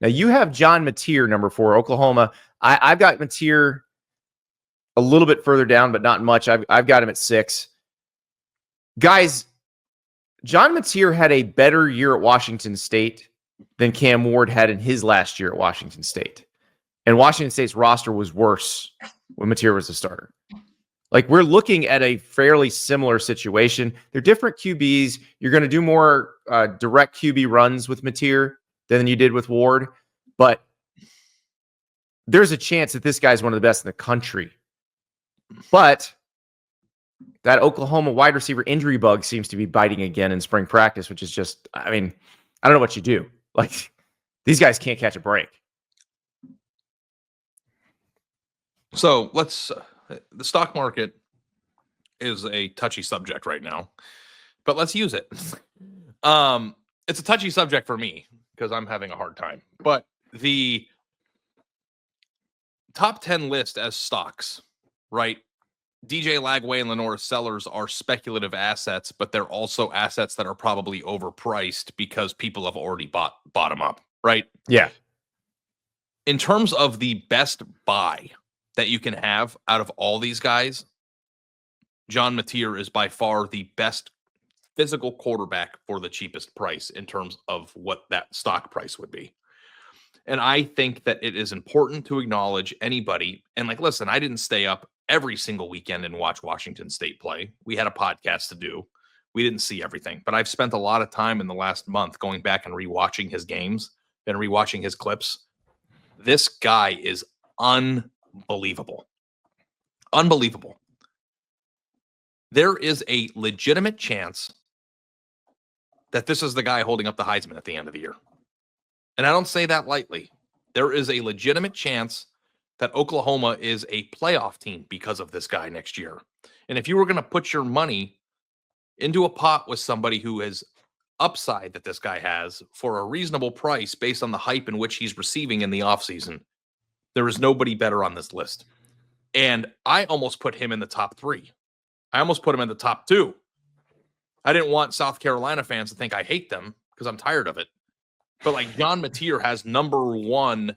Now you have John Mateer, number 4, Oklahoma. I've got Mateer a little bit further down, but not much. I've got him at 6. Guys, John Mateer had a better year at Washington State than Cam Ward had in his last year at Washington State. And Washington State's roster was worse when Mateer was a starter. Like, we're looking at a fairly similar situation. They're different QBs. You're going to do more direct QB runs with Mateer than you did with Ward. But there's a chance that this guy's one of the best in the country. But that Oklahoma wide receiver injury bug seems to be biting again in spring practice, which is just, I mean, I don't know what you do. Like, these guys can't catch a break. So the stock market is a touchy subject right now, but let's use it. It's a touchy subject for me because I'm having a hard time, but the top 10 list as stocks, right? DJ Lagway and Lenore Sellers are speculative assets, but they're also assets that are probably overpriced because people have already bought them up, right? Yeah. In terms of the best buy that you can have out of all these guys, John Mateer is by far the best physical quarterback for the cheapest price in terms of what that stock price would be. And I think that it is important to acknowledge anybody. And like, listen, I didn't stay up every single weekend and watch Washington State play. We had a podcast to do. We didn't see everything, but I've spent a lot of time in the last month going back and rewatching his games and rewatching his clips. This guy is unbelievable. Unbelievable. There is a legitimate chance that this is the guy holding up the Heisman at the end of the year. And I don't say that lightly. There is a legitimate chance that Oklahoma is a playoff team because of this guy next year. And if you were going to put your money into a pot with somebody who has upside that this guy has for a reasonable price based on the hype in which he's receiving in the offseason, there is nobody better on this list. And I almost put him in the top 3. I almost put him in the top 2. I didn't want South Carolina fans to think I hate them because I'm tired of it. But like, John Mateer has number 1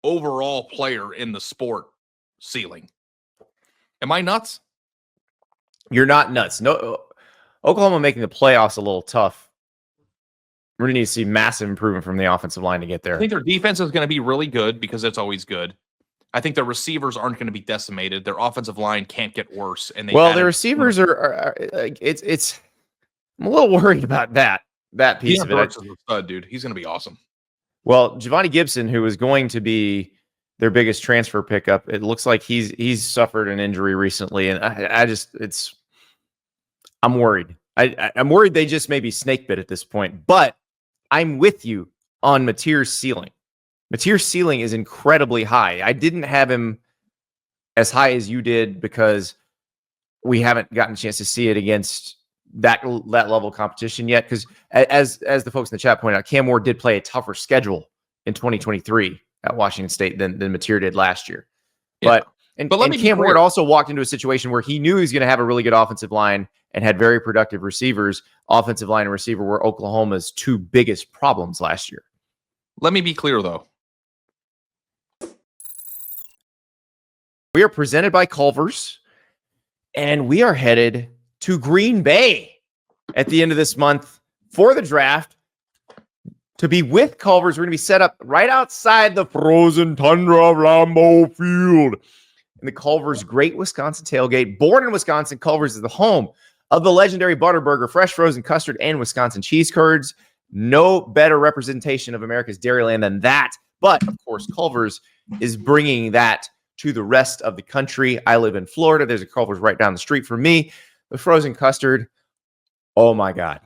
overall player in the sport ceiling. Am I nuts? You're not nuts. No, Oklahoma making the playoffs a little tough. We're going to need to see massive improvement from the offensive line to get there. I think their defense is going to be really good because it's always good. I think their receivers aren't going to be decimated. Their offensive line can't get worse. And their receivers are it's. I'm a little worried about that piece of it. Is a stud, dude. He's going to be awesome. Well, Giovanni Gibson, who was going to be their biggest transfer pickup, it looks like he's suffered an injury recently, and I'm worried. I'm worried they just may be snake bit at this point. But I'm with you on Mateer's ceiling. Mateer's ceiling is incredibly high. I didn't have him as high as you did because we haven't gotten a chance to see it against that level of competition yet. Because as the folks in the chat pointed out, Cam Ward did play a tougher schedule in 2023 at Washington State than Mateer did last year. Yeah. But Cam Ward also walked into a situation where he knew he was going to have a really good offensive line and had very productive receivers. Offensive line and receiver were Oklahoma's 2 biggest problems last year. Let me be clear, though. We are presented by Culver's, and we are headed to Green Bay at the end of this month for the draft to be with Culver's. We're going to be set up right outside the frozen tundra of Lambeau Field in the Culver's Great Wisconsin Tailgate. Born in Wisconsin, Culver's is the home of the legendary ButterBurger, fresh frozen custard, and Wisconsin cheese curds. No better representation of America's Dairyland than that. But, of course, Culver's is bringing that to the rest of the country. I live in Florida. There's a Culver's right down the street from me. The frozen custard, oh my God.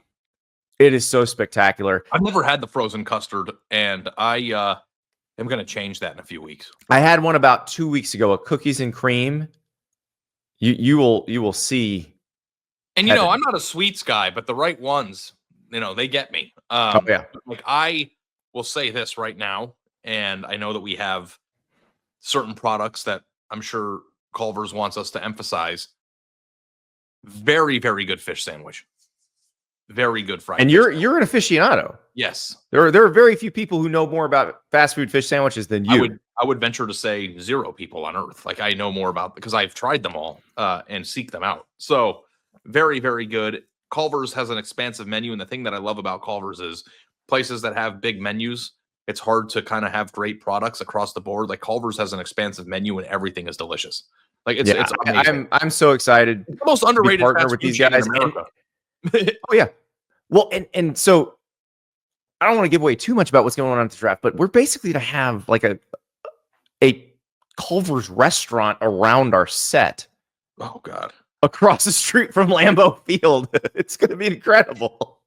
It is so spectacular. I've never had the frozen custard, and I am going to change that in a few weeks. I had one about 2 weeks ago, a cookies and cream. You will see. And, you know, I'm not a sweets guy, but the right ones, you know, they get me. Yeah. Like, I will say this right now, and I know that we have certain products that I'm sure Culver's wants us to emphasize. Very, very good fish sandwich. very good fried And fish you're sandwich. an aficionado. Yes. There are very few people who know more about fast food fish sandwiches than you. I would venture to say 0 people on earth. Like, I know more about, because I've tried them all and seek them out. So very, very good. Culver's has an expansive menu. And the thing that I love about Culver's is places that have big menus, it's hard to kind of have great products across the board. Like, Culver's has an expansive menu and everything is delicious. Like, it's amazing. I'm so excited. It's the most underrated partner fast with food these chain guys. in America. Oh yeah. Well, and so I don't want to give away too much about what's going on at the draft, but we're basically to have like a Culver's restaurant around our set. Oh God. Across the street from Lambeau Field. It's going to be incredible.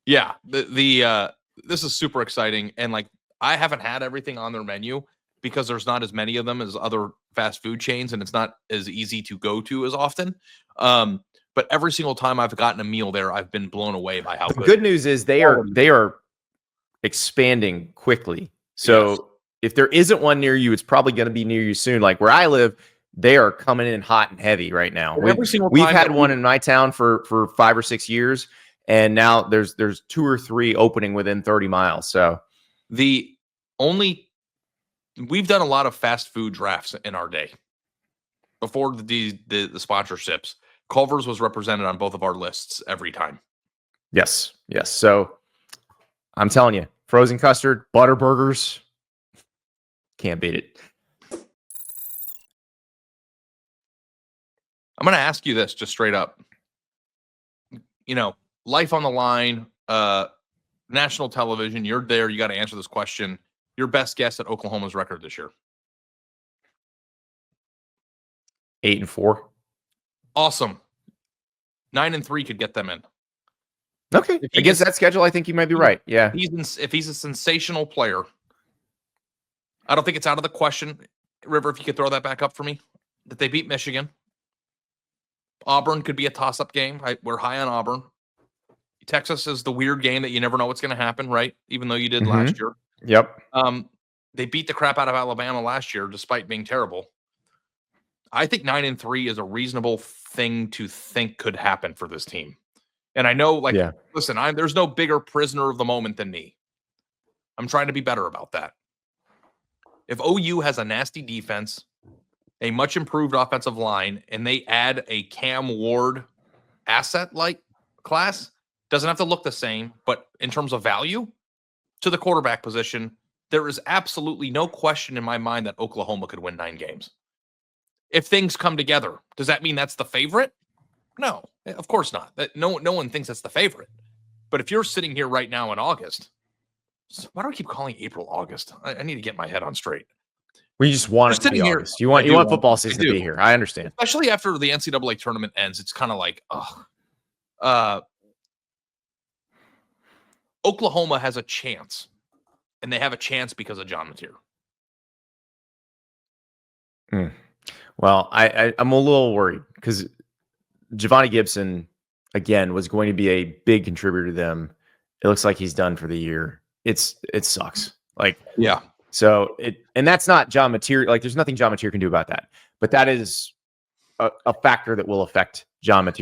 Yeah, this is super exciting, and like, I haven't had everything on their menu because there's not as many of them as other fast food chains, and it's not as easy to go to as often. But every single time I've gotten a meal there, I've been blown away by how The good. good news is they are expanding quickly. So Yes. if there isn't one near you, it's probably going to be near you soon. Like where I live, they are coming in hot and heavy right now. We've had one in my town for 5 or 6 years, and now there's 2 or 3 opening within 30 miles. So we've done a lot of fast food drafts in our day. Before the sponsorships, Culver's was represented on both of our lists every time. Yes. So I'm telling you, frozen custard, ButterBurgers, can't beat it. I'm going to ask you this just straight up. You know, life on the line, national television, you're there. You got to answer this question. Your best guess at Oklahoma's record this year? 8-4. Awesome. 9-3 could get them in. Okay. Against that schedule, I think you might be right. Yeah. If he's a sensational player, I don't think it's out of the question. River, if you could throw that back up for me, that they beat Michigan. Auburn could be a toss-up game. We're high on Auburn. Texas is the weird game that you never know what's going to happen, right? Even though you did last year. Yep. They beat the crap out of Alabama last year, despite being terrible. I think 9-3 is a reasonable thing to think could happen for this team. And I know, listen, there's no bigger prisoner of the moment than me. I'm trying to be better about that. If OU has a nasty defense, a much improved offensive line, and they add a Cam Ward asset-like class, doesn't have to look the same, but in terms of value to the quarterback position, there is absolutely no question in my mind that Oklahoma could win 9 games. If things come together, does that mean that's the favorite? No, of course not. No one thinks that's the favorite. But if you're sitting here right now in August, why do I keep calling April August? I need to get my head on straight. We just want it to be August. You want football season to be here. I understand. Especially after the NCAA tournament ends, it's kind of like, Oklahoma has a chance, and they have a chance because of John Mateer. Well, I'm a little worried because Giovanni Gibson, again, was going to be a big contributor to them. It looks like he's done for the year. It sucks. Yeah. So and that's not John Mateer. There's nothing John Mateer can do about that. But that is a factor that will affect John Mateer.